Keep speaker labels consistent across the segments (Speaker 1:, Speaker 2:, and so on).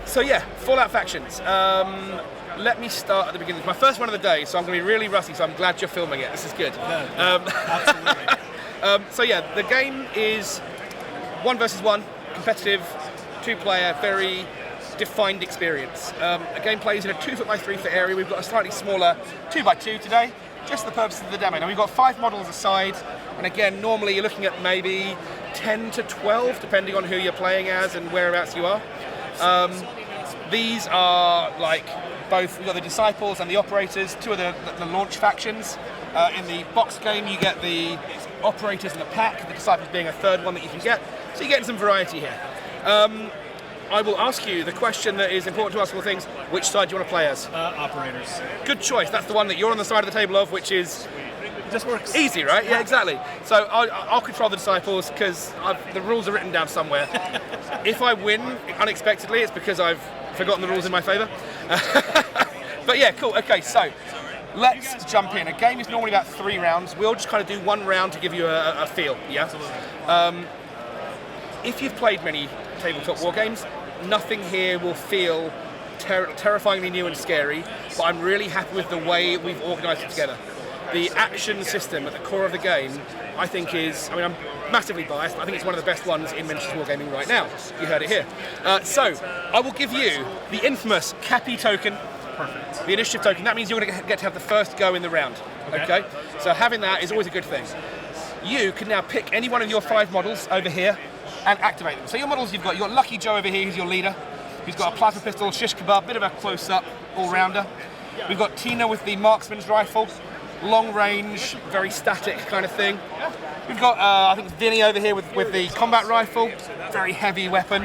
Speaker 1: So yeah, Fallout factions. Let me start at the beginning. It's my first one of the day, so I'm going to be really rusty, so I'm glad you're filming it. This is good.
Speaker 2: Absolutely.
Speaker 1: So yeah, the game is 1 versus 1, competitive, 2-player, very defined experience. The game plays in a 2-foot-by-3-foot area. We've got a slightly smaller 2x2 today, just for the purposes of the demo. Now we've got 5 models aside, and again, normally you're looking at maybe 10 to 12, depending on who you're playing as and whereabouts you are. These are like both, we've got the Disciples and the Operators, 2 of the launch factions. In the box game, you get the Operators in a pack, the Disciples being a third one that you can get. So you're getting some variety here. I will ask you the question that is important to ask all things. Which side do you want to play as?
Speaker 2: Operators.
Speaker 1: Good choice. That's the one that you're on the side of the table of, which is
Speaker 2: Just works.
Speaker 1: easy, right? Yeah, exactly. So I'll control the Disciples because the rules are written down somewhere. If I win unexpectedly, it's because I've forgotten the rules in my favour. But yeah, cool. Okay, so let's jump in. A game is normally about 3 rounds. We'll just kind of do 1 round to give you a feel. Yeah.
Speaker 2: Absolutely.
Speaker 1: If you've played many tabletop war games, nothing here will feel terrifyingly new and scary, but I'm really happy with the way we've organised it together. The action system at the core of the game, I think is, I'm massively biased, but I think it's one of the best ones in miniatures wargaming right now. You heard it here. So, I will give you the infamous Cappy token.
Speaker 2: Perfect.
Speaker 1: The initiative token. That means you're going to get to have the first go in the round. Okay? So having that is always a good thing. You can now pick any one of your 5 models over here and activate them. So your models you've got Lucky Joe over here, who's your leader, who's got a plasma pistol, shish kebab, bit of a close-up all-rounder. We've got Tina with the marksman's rifle, long range, very static kind of thing. We've got, I think, Vinny over here with the combat rifle, very heavy weapon.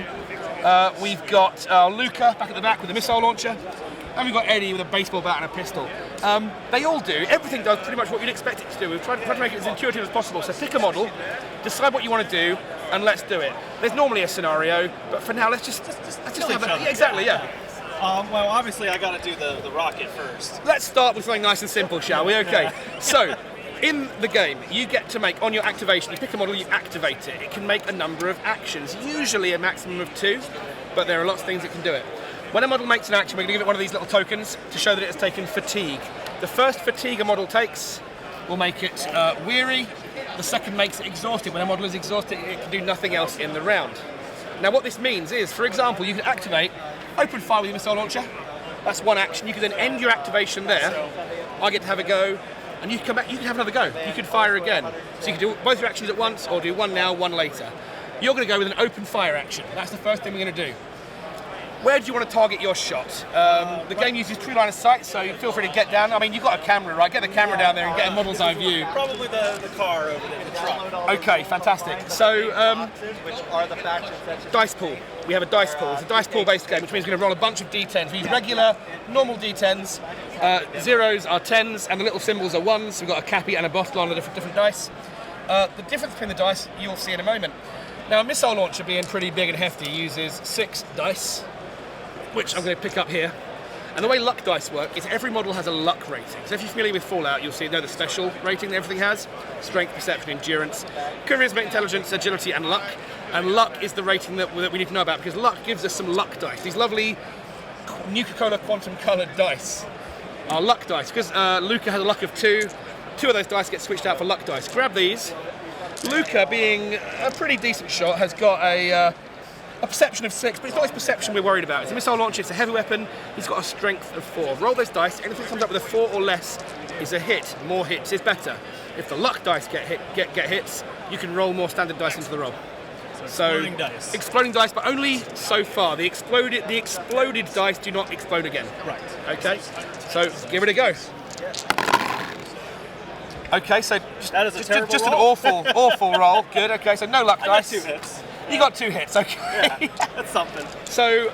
Speaker 1: We've got Luca back at the back with the missile launcher. And we've got Eddie with a baseball bat and a pistol. They all do, everything does pretty much what you'd expect it to do. We've tried to make it as intuitive as possible. So pick a model, decide what you want to do, and let's do it. There's normally a scenario, but for now, let's just have it. Yeah, exactly, yeah.
Speaker 2: Well, obviously, I got to do the rocket first.
Speaker 1: Let's start with something nice and simple, shall we? Okay. So, in the game, you get to make, on your activation, you pick a model, you activate it. It can make a number of actions, usually a maximum of 2, but there are lots of things that can do it. When a model makes an action, we're going to give it one of these little tokens to show that it has taken fatigue. The first fatigue a model takes will make it weary. The second makes it exhausted. When a model is exhausted, it can do nothing else in the round. Now what this means is, for example, you can activate open fire with your missile launcher. That's one action. You can then end your activation there. I get to have a go, and you can come back, you can have another go. You can fire again. So you can do both your actions at once, or do one now, one later. You're going to go with an open fire action. That's the first thing we're going to do. Where do you want to target your shot? The game uses true line of sight, so feel free to get down. I mean, you've got a camera, right? Get the camera down there and get a model's eye view.
Speaker 2: Probably the car over there, the truck.
Speaker 1: Okay, fantastic. So, dice pool. We have a dice pool. It's a dice pool based game, which means we're going to roll a bunch of d10s. We use regular, normal d10s. Zeros are 10s, and the little symbols are 1s. We've got a cappy and a bottle on the different dice. The difference between the dice, you'll see in a moment. Now, a missile launcher, being pretty big and hefty, uses 6 dice, which I'm going to pick up here. And the way luck dice work is every model has a luck rating. So if you're familiar with Fallout, you'll see the special rating that everything has. Strength, perception, endurance, charisma, intelligence, agility, and luck. And luck is the rating that we need to know about, because luck gives us some luck dice. These lovely Nuka-Cola quantum coloured dice are luck dice. Because Luca has a luck of 2, 2 of those dice get switched out for luck dice. Grab these. Luca, being a pretty decent shot, has got a perception of 6, but it's not his perception we're worried about. It's a missile launcher, it's a heavy weapon, he's got a strength of 4. Roll those dice, anything that comes up with a 4 or less is a hit. More hits is better. If the luck dice get hits, you can roll more standard dice into the roll.
Speaker 2: So exploding dice.
Speaker 1: Exploding dice, but only so far. The exploded dice do not explode again.
Speaker 2: Right.
Speaker 1: Okay, so give it a go. Okay, so just an awful roll. Good, okay, so no luck dice.
Speaker 2: I got 2 hits.
Speaker 1: You got 2 hits, okay.
Speaker 2: Yeah, that's something.
Speaker 1: So,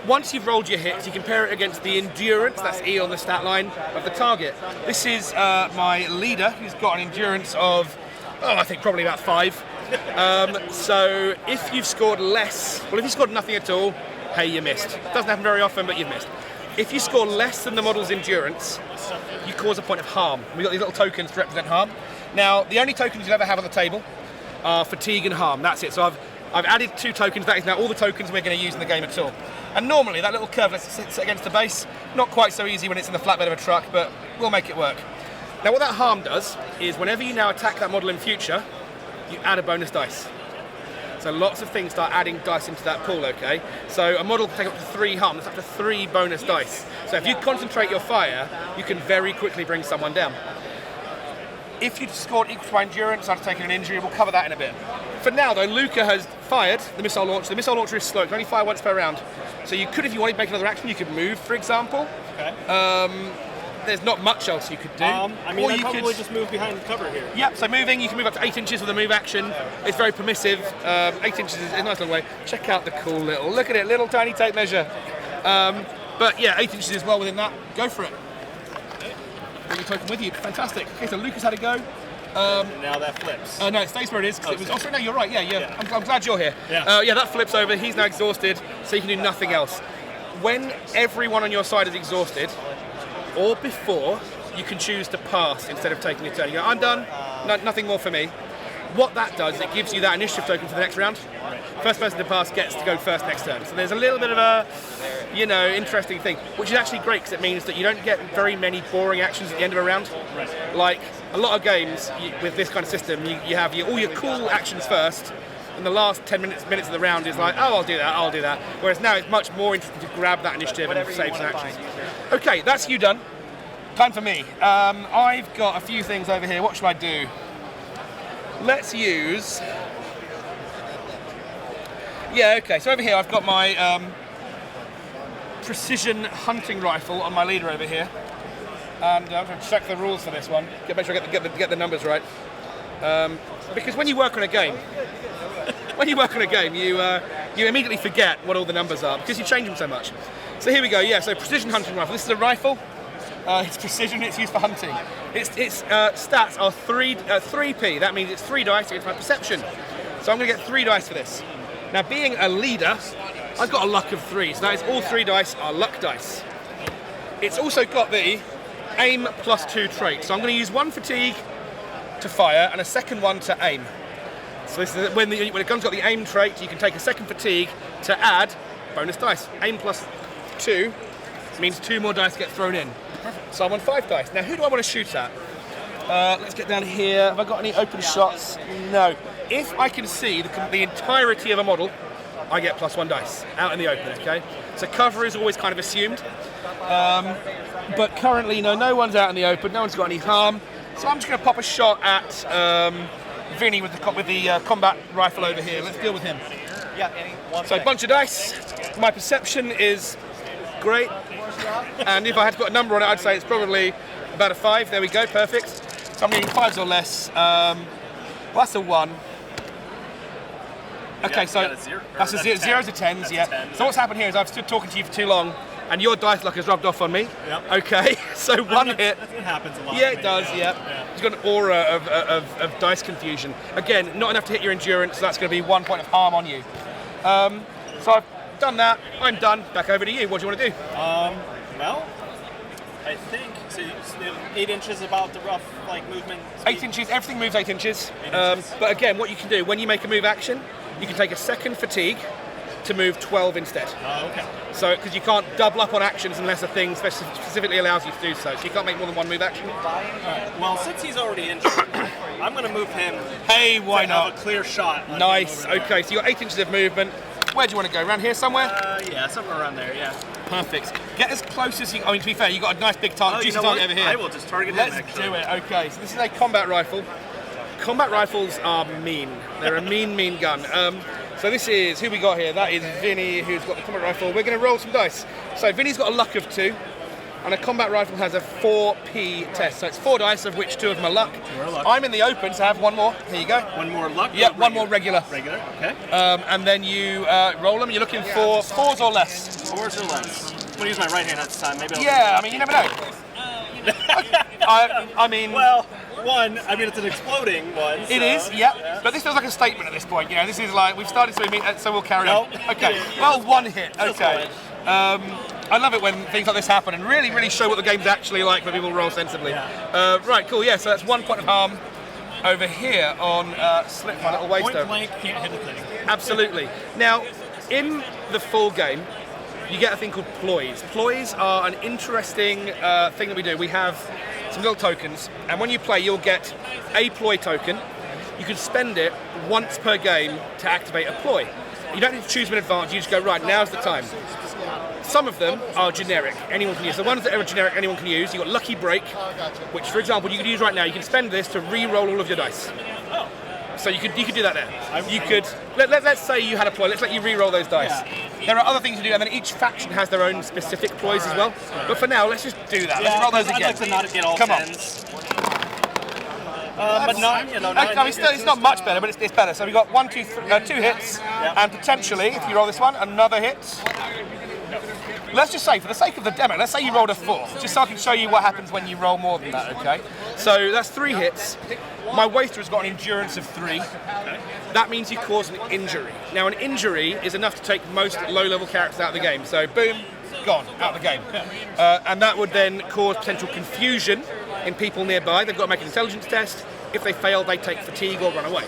Speaker 1: once you've rolled your hits, you compare it against the endurance, that's E on the stat line, of the target. This is my leader, who's got an endurance of, I think probably about 5. So, if you've scored less, well, if you scored nothing at all, hey, you missed. Doesn't happen very often, but you've missed. If you score less than the model's endurance, you cause a point of harm. We've got these little tokens to represent harm. Now, the only tokens you'll ever have on the table are fatigue and harm. That's it. So I've added 2 tokens. That is now all the tokens we're going to use in the game at all. And normally that little curve sits against the base. Not quite so easy when it's in the flatbed of a truck, but we'll make it work. Now what that harm does is whenever you now attack that model in future, you add a bonus dice. So lots of things start adding dice into that pool, okay? So a model can take up to 3 harm, that's up to 3 bonus dice. So if you concentrate your fire, you can very quickly bring someone down. If you scored equal to my endurance after taking an injury, we'll cover that in a bit. For now though, Luca has fired the missile launcher. The missile launcher is slow, it can only fire once per round. So you could, if you wanted to make another action, you could move, for example.
Speaker 2: Okay.
Speaker 1: There's not much else you could do.
Speaker 2: I mean,
Speaker 1: or
Speaker 2: I
Speaker 1: you
Speaker 2: probably
Speaker 1: could
Speaker 2: just move behind cover here.
Speaker 1: Yep, so moving, you can move up to 8 inches with a move action. It's very permissive. 8 inches is a nice long way. Check out the cool look at it, little tiny tape measure. But yeah, 8 inches is well within that. Go for it. Bring your token with you. Fantastic. Okay, so Lucas had a go.
Speaker 2: Now that flips.
Speaker 1: No, it stays where it is. It was, no, you're right. Yeah. I'm glad you're here.
Speaker 2: Yeah.
Speaker 1: That flips over. He's now exhausted, so you can do nothing else. When everyone on your side is exhausted, or before, you can choose to pass instead of taking a turn. You go, I'm done, nothing more for me. What that does is it gives you that initiative token for the next round. First person to pass gets to go first next turn. So there's a little bit of a, interesting thing, which is actually great because it means that you don't get very many boring actions at the end of a round.
Speaker 2: Right.
Speaker 1: Like a lot of games with this kind of system, you have all your cool actions first, and the last 10 minutes of the round is like, oh, I'll do that. Whereas now it's much more interesting to grab that initiative and save some actions. Okay, that's you done. Time for me. I've got a few things over here. What should I do? Let's use... Yeah, okay. So over here I've got my precision hunting rifle on my leader over here. And I'm going to check the rules for this one. Make sure I get the numbers right. Because when you work on a game, you immediately forget what all the numbers are because you change them so much. So here we go. Yeah, so precision hunting rifle. This is a rifle. It's precision, it's used for hunting. Its stats are 3p, that means it's 3 dice against my perception. So I'm going to get 3 dice for this. Now being a leader, I've got a luck of 3, so that is all 3 dice are luck dice. It's also got the aim +2 trait, so I'm going to use 1 fatigue to fire and a second one to aim. So this is when the gun's got the aim trait, you can take a second fatigue to add bonus dice. Aim +2 means 2 more dice get thrown in. So I'm on 5 dice. Now, who do I want to shoot at? Let's get down here. Have I got any open shots? No. If I can see the entirety of a model, I get +1 dice out in the open, okay? So cover is always kind of assumed. But currently, no one's out in the open. No one's got any harm. So I'm just going to pop a shot at Vinny with the combat rifle over here. Let's deal with him. So a bunch of dice. My perception is great. And if I had to put a number on it, I'd say it's probably about a 5. There we go, perfect. So I'm getting 5s or less. Well, that's a 1. Okay, so that's a 0s or 10s, yeah. So what's happened here is I've stood talking to you for too long, and your dice luck has rubbed off on me.
Speaker 2: Yep.
Speaker 1: Okay, so one hit.
Speaker 2: It happens a lot.
Speaker 1: Yeah, it does, yeah. It's got an aura of dice confusion. Again, not enough to hit your endurance, so that's going to be 1 point of harm on you. So I've done that, I'm done. Back over to you. What do you want to do?
Speaker 2: Well, I think so 8 inches about the rough movement. Speed.
Speaker 1: 8 inches. Everything moves 8 inches. But again, what you can do when you make a move action, you can take a second fatigue to move 12 instead.
Speaker 2: Oh, okay.
Speaker 1: So because you can't double up on actions unless a thing specifically allows you to do so. So you can't make more than 1 move action.
Speaker 2: All right. Well, since he's already injured, I'm going to move him.
Speaker 1: Hey, why not?
Speaker 2: Have a clear shot.
Speaker 1: Nice. Okay, so you got 8 inches of movement. Where do you want to go? Around here somewhere?
Speaker 2: Yeah, somewhere around there, yeah.
Speaker 1: Perfect. Get as close as you... I mean, to be fair, you've got a nice big target, juicy target over here.
Speaker 2: I will just target him,
Speaker 1: Let's
Speaker 2: actually.
Speaker 1: do it. Okay, so this is a combat rifle. Combat rifles are mean. They're a mean gun. So this is... Who we got here? That is Vinny, who's got the combat rifle. We're going to roll some dice. So Vinny's got a luck of 2. And a combat rifle has a 4p test. So it's 4 dice, of which 2 of them are luck. I'm in the open, so I have 1 more. Here you go.
Speaker 2: 1 more luck?
Speaker 1: Yeah, 1 more regular.
Speaker 2: Regular, okay.
Speaker 1: And then you roll them. You're looking for 4s or less.
Speaker 2: 4s or less. I'm going to use my right hand at this time. Maybe
Speaker 1: I mean, you never know. I mean...
Speaker 2: Well, it's an exploding one. So,
Speaker 1: it is, yeah. But this feels like a statement at this point. This is like, we've started, so we'll carry on. Okay, well, 1 hit. Okay. I love it when things like this happen and really show what the game's actually like when people roll sensibly.
Speaker 2: Yeah.
Speaker 1: Right, cool, yeah, so that's 1 point of harm over here on Slip, my little waster.
Speaker 2: Point blank, can't hit a thing.
Speaker 1: Absolutely. Now, in the full game, you get a thing called ploys. Ploys are an interesting thing that we do. We have some little tokens, and when you play, you'll get a ploy token. You can spend it once per game to activate a ploy. You don't need to choose them in advance, you just go, right, now's the time. Some of them are generic, anyone can use. The ones that are generic, anyone can use. You've got Lucky Break, which, for example, you could use right now. You can spend this to re-roll all of your dice. So you could do that there. You could, let's say you had a ploy, let's let you re-roll those dice. There are other things to do, and then each faction has their own specific ploys as well. But for now, let's just do that. Let's roll those again.
Speaker 2: I'd like to not get all
Speaker 1: Come
Speaker 2: tens. But not,
Speaker 1: it's not much better, but it's better. So we've got 2 hits, and potentially, if you roll this one, another hit. Let's just say, for the sake of the demo, let's say you rolled a 4, just so I can show you what happens when you roll more than that, okay? So that's 3 hits. My waster has got an endurance of 3. That means you cause an injury. Now, an injury is enough to take most low-level characters out of the game. So, boom, gone, out of the game. And that would then cause potential confusion in people nearby. They've got to make an intelligence test. If they fail, they take fatigue or run away.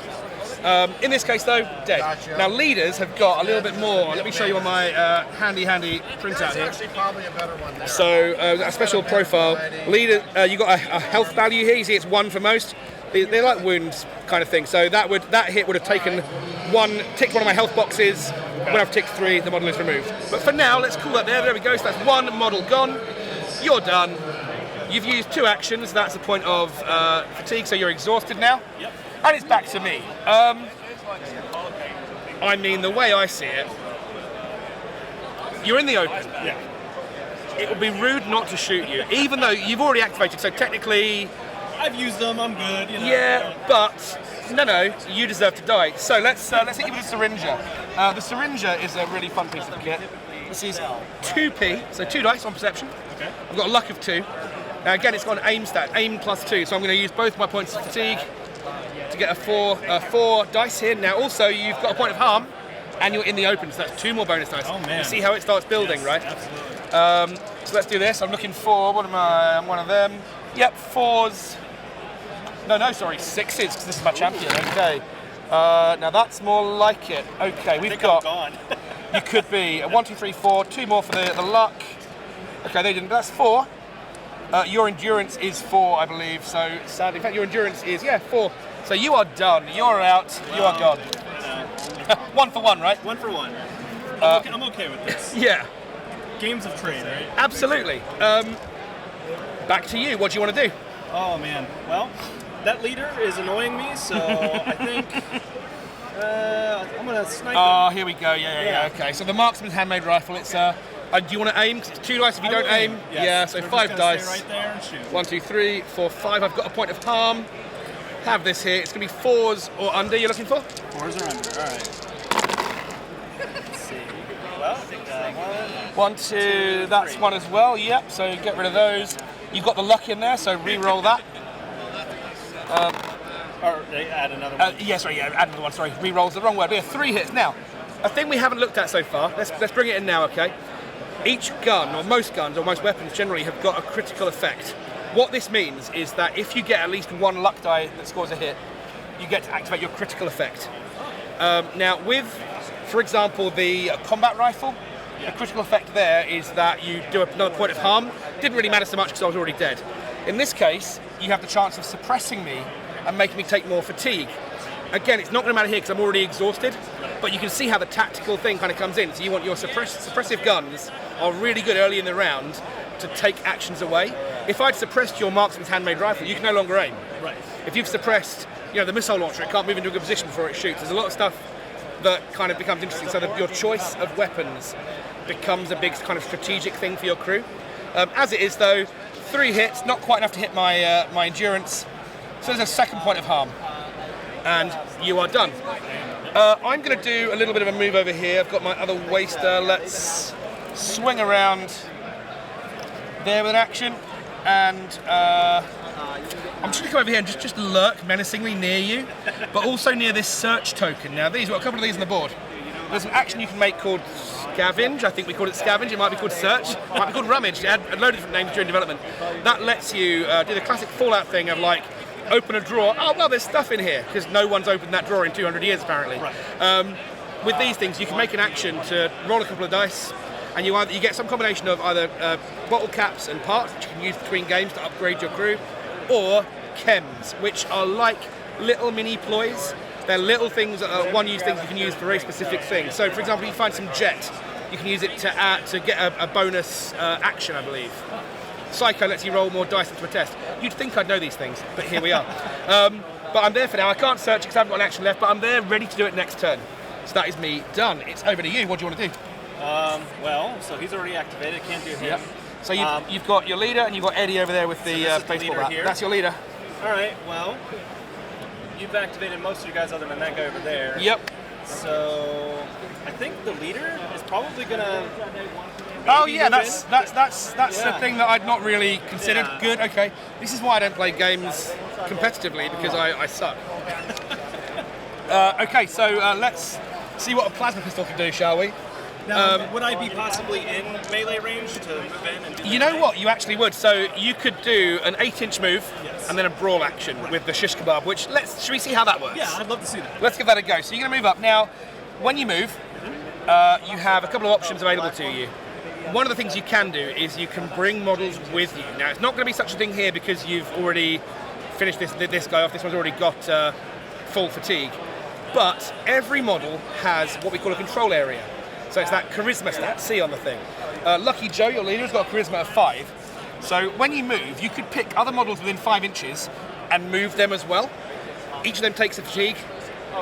Speaker 1: In this case, though, dead. Gotcha. Now, leaders have got a little bit more. Let me show you on my handy printout here.
Speaker 3: Probably a better one there.
Speaker 1: So, a special profile. Leader, you got a health value here. You see, it's 1 for most. They're like wounds kind of thing. So that hit would have taken ticked one of my health boxes. When I've ticked 3, the model is removed. But for now, let's call that there. There we go. So that's 1 model gone. You're done. You've used 2 actions. That's the point of fatigue. So you're exhausted now.
Speaker 2: Yep.
Speaker 1: And it's back to me. I mean, the way I see it, you're in the open.
Speaker 2: Yeah.
Speaker 1: It would be rude not to shoot you, even though you've already activated. So technically,
Speaker 2: I've used them. I'm good. You know.
Speaker 1: yeah, but no, you deserve to die. So let's hit you with the syringer. The syringer is a really fun piece of kit. This is 2p, so 2 dice on perception.
Speaker 2: Okay.
Speaker 1: I've got a luck of 2. Now again, it's got an aim stat, aim plus 2. So I'm going to use both my points of fatigue to get a 4 dice here. Now also, you've got a point of harm, and you're in the open, so that's 2 more bonus dice.
Speaker 2: Oh man!
Speaker 1: You see how it starts building,
Speaker 2: yes,
Speaker 1: right?
Speaker 2: Absolutely.
Speaker 1: So let's do this. I'm looking for, what am I? I'm one of them. Yep, 4s. No, sorry, 6s, because this is my champion. Okay. Now that's more like it. Okay, we've got.
Speaker 2: I'm gone.
Speaker 1: You could be a 1, 2, 3, 4. 2 more for the luck. Okay, they didn't. That's 4. Your endurance is 4, I believe. So sadly, in fact, your endurance is 4. So you are done. You're out. You are gone. 1 for 1, right?
Speaker 2: 1 for 1. I'm okay with this.
Speaker 1: Yeah.
Speaker 2: Games of trade, right?
Speaker 1: Absolutely. Back to you. What do you want to do?
Speaker 2: Oh man. Well, that leader is annoying me, so I think I'm gonna snipe
Speaker 1: Oh,
Speaker 2: him.
Speaker 1: here we go. Yeah. Okay. So the marksman's handmade rifle. It's do you want to aim? 'Cause it's 2 dice if you don't aim.
Speaker 2: Yes.
Speaker 1: Yeah. So
Speaker 2: We're
Speaker 1: 5
Speaker 2: just gonna
Speaker 1: dice.
Speaker 2: stay right there and shoot.
Speaker 1: 1, 2, 3, 4, 5. I've got a point of harm. Have this here. It's going to be 4s or under. You're looking for?
Speaker 2: 4s are under. All right. Let's see. Well,
Speaker 1: 1, 2. That's 1 as well. Yep. So get rid of those. You've got the luck in there. So re-roll that.
Speaker 2: or they add another one.
Speaker 1: Add another one. Sorry, re-roll's the wrong word. We have 3 hits now. A thing we haven't looked at so far. Let's bring it in now. Okay. Each gun, or most guns, or most weapons generally, have got a critical effect. What this means is that if you get at least 1 luck die that scores a hit, you get to activate your critical effect. Now, with, for example, the combat rifle, the critical effect there is that you do another point of harm. Didn't really matter so much because I was already dead. In this case, you have the chance of suppressing me and making me take more fatigue. Again, it's not going to matter here because I'm already exhausted, but you can see how the tactical thing kind of comes in. So you want your suppressive guns are really good early in the round to take actions away. If I'd suppressed your marksman's handmade rifle, you can no longer aim.
Speaker 2: Right.
Speaker 1: If you've suppressed, the missile launcher, it can't move into a good position before it shoots. There's a lot of stuff that kind of becomes interesting, so that your choice of weapons becomes a big kind of strategic thing for your crew. As it is, though, 3 hits, not quite enough to hit my my endurance. So there's a 2nd point of harm, and you are done. I'm going to do a little bit of a move over here. I've got my other waster. Let's swing around there with an action, and I'm just going to come over here and just lurk menacingly near you, but also near this search token. Now, we've got a couple of these on the board. There's an action you can make called Scavenge. I think we call it Scavenge. It might be called Search. It might be called Rummage. It had a load of different names during development. That lets you do the classic Fallout thing of like, open a drawer. Oh, well, there's stuff in here, because no one's opened that drawer in 200 years, apparently.
Speaker 2: Right.
Speaker 1: With these things, you can make an action to roll a couple of dice, and you get some combination of either bottle caps and parts, which you can use between games to upgrade your crew, or chems, which are like little mini ploys. They're little things, one-use things you can use for very specific things. So, for example, you find some jet, you can use it to get a bonus action, I believe. Psycho lets you roll more dice into a test. You'd think I'd know these things, but here we are. But I'm there for now. I can't search because I haven't got an action left, but I'm there ready to do it next turn. So that is me done. It's over to you. What do you want to do?
Speaker 2: Well, so he's already activated. Can't do him.
Speaker 1: Yep. So you've got your leader and you've got Eddie over there with the baseball bat. That's your leader.
Speaker 2: All right. Well, you've activated most of you guys other than that guy over there.
Speaker 1: Yep.
Speaker 2: So I think the leader is probably gonna.
Speaker 1: Oh yeah, that's the thing that I'd not really considered. Yeah. Good. Okay. This is why I don't play games competitively, because I suck. Okay, so let's see what a plasma pistol can do, shall we?
Speaker 2: Now, would I be possibly in melee range to move in and do
Speaker 1: You know what? You actually would. So you could do an 8-inch move and then a brawl action with the shish kebab, which should we see how that works?
Speaker 2: Yeah, I'd love to see that.
Speaker 1: Let's give that a go. So you're going to move up. Now, when you move, you have a couple of options available to you. One of the things you can do is you can bring models with you. Now, it's not going to be such a thing here because you've already finished this guy off. This one's already got full fatigue. But every model has what we call a control area. So it's that charisma stat, C on the thing. Lucky Joe, your leader, has got a charisma of 5. So when you move, you could pick other models within 5 inches and move them as well. Each of them takes a fatigue.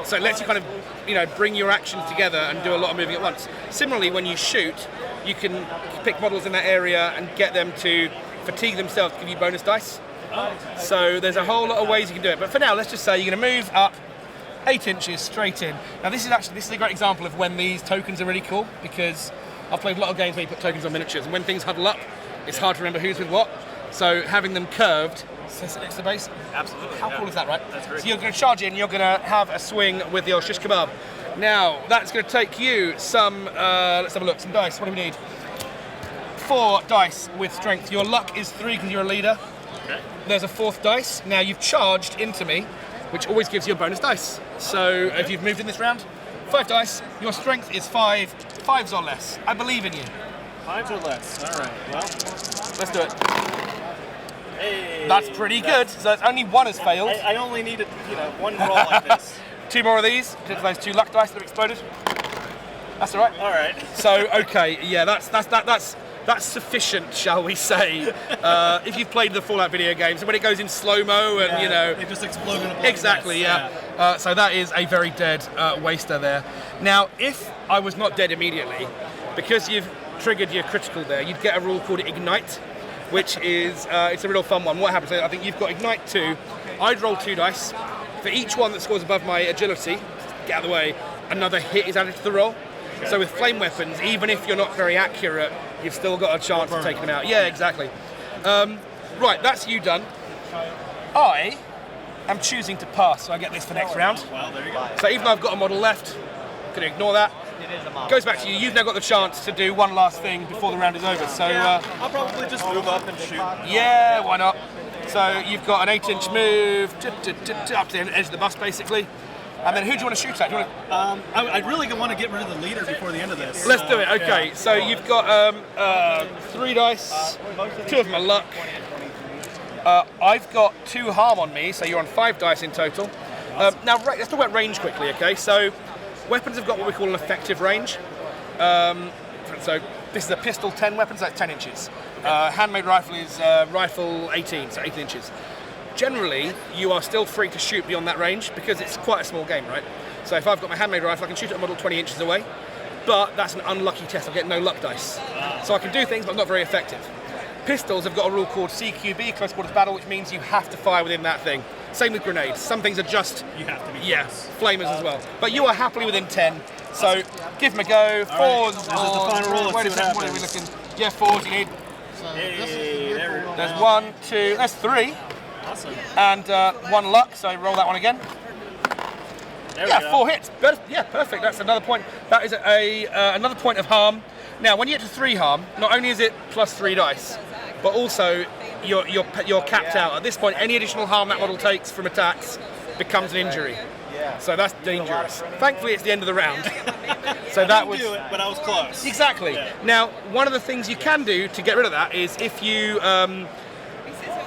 Speaker 1: So it lets you kind of, bring your actions together and do a lot of moving at once. Similarly, when you shoot, you can pick models in that area and get them to fatigue themselves to give you bonus dice. So there's a whole lot of ways you can do it. But for now, let's just say you're going to move up 8 inches straight in. Now this is a great example of when these tokens are really cool, because I've played a lot of games where you put tokens on miniatures, and when things huddle up, it's hard to remember who's with what. So having them curved, since next to the base.
Speaker 2: Absolutely.
Speaker 1: How cool is that, right?
Speaker 2: That's great.
Speaker 1: So you're going to charge in, you're going to have a swing with the old shish kebab. Now that's going to take you some. Let's have a look. Some dice. What do we need? 4 dice with strength. Your luck is 3 because you're a leader.
Speaker 2: Okay.
Speaker 1: There's a 4th dice. Now you've charged into me, which always gives you a bonus dice. So if you've moved in this round, 5 dice, your strength is 5, 5s or less. I believe in you.
Speaker 2: 5s or less. All right. Well,
Speaker 1: let's do it.
Speaker 2: Hey,
Speaker 1: that's pretty good. So it's only 1 has failed.
Speaker 2: I only needed, 1 roll like this.
Speaker 1: 2 more of these to those 2 luck dice that have exploded. That's all right.
Speaker 2: All right.
Speaker 1: So okay, yeah, that's sufficient, shall we say? If you've played the Fallout video games, and when it goes in slow-mo and
Speaker 2: it just explodes.
Speaker 1: Exactly, yeah. So that is a very dead waster there. Now, if I was not dead immediately, because you've triggered your critical there, you'd get a rule called Ignite, which is it's a real fun one. What happens? I think you've got Ignite 2. I'd roll 2 dice. For each one that scores above my agility, get out of the way, another hit is added to the roll. Okay. So with flame weapons, even if you're not very accurate, you've still got a chance of taking them out. Yeah, exactly. Right, that's you done. I am choosing to pass, so I get this for next round.
Speaker 2: Well, there you go.
Speaker 1: So even though I've got a model left, I'm going to ignore that. Goes back to you. You've now got the chance to do one last thing before the round is over. So
Speaker 2: I'll probably just move up and shoot.
Speaker 1: Yeah, why not? So you've got an 8-inch move up to the edge of the bus, basically. And then who do you want to shoot at? Do you want
Speaker 2: to... I really want to get rid of the leader before the end of this.
Speaker 1: Let's do it. Okay. Yeah. So you've got 3 dice. 2 of them are luck. I've got 2 harm on me, so you're on 5 dice in total. Now let's talk about range quickly. Okay. So weapons have got what we call an effective range. So this is a pistol 10 weapon, so that's 10 inches. Handmade rifle is rifle 18, so 18 inches. Generally, you are still free to shoot beyond that range because it's quite a small game, right? So if I've got my handmade rifle, I can shoot at a model 20 inches away, but that's an unlucky test. I get no luck dice. So I can do things, but I'm not very effective. Pistols have got a rule called CQB, close quarters battle, which means you have to fire within that thing. Same with grenades. Some things are just...
Speaker 2: You have to be
Speaker 1: flamers as well. But you are happily within 10, so give them a go. 4s.
Speaker 2: Right. This is the final roll.
Speaker 1: Wait a second, what are we looking? Yeah, 4s you need.
Speaker 2: Hey,
Speaker 1: there's 1, 2, that's 3.
Speaker 2: Awesome.
Speaker 1: And 1 luck, so roll that one again.
Speaker 2: There we go.
Speaker 1: 4 hits. Yeah, perfect. That's another point. That is another point of harm. Now, when you get to 3 harm, not only is it plus 3 dice, but also you're capped out. At this point, any additional harm that model takes from attacks becomes an injury. So that's dangerous. Thankfully, it's the end of the round. So that was.
Speaker 2: Do it, but I was close.
Speaker 1: Exactly.
Speaker 2: Yeah.
Speaker 1: Now, one of the things you can do to get rid of that is if you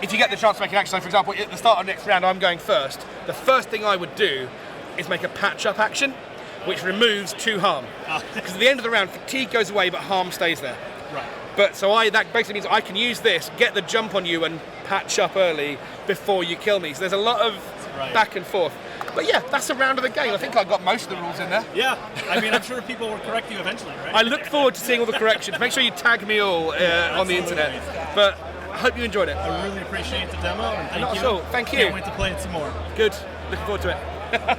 Speaker 1: get the chance to make an action. So, for example, at the start of the next round, I'm going first. The first thing I would do is make a patch-up action, which removes 2 harm. Because at the end of the round, fatigue goes away, but harm stays there.
Speaker 2: Right.
Speaker 1: But that basically means I can use this, get the jump on you, and patch up early before you kill me. So there's a lot of back and forth. But yeah, that's a round of the game. I think I got most of the rules in there.
Speaker 2: Yeah, I mean, I'm sure people will correct you eventually, right?
Speaker 1: I look forward to seeing all the corrections. Make sure you tag me all on the internet. But I hope you enjoyed it.
Speaker 2: I really appreciate the demo, and thank
Speaker 1: Not
Speaker 2: you.
Speaker 1: at all. Thank you.
Speaker 2: Can't wait to play it some more.
Speaker 1: Good. Looking forward to it.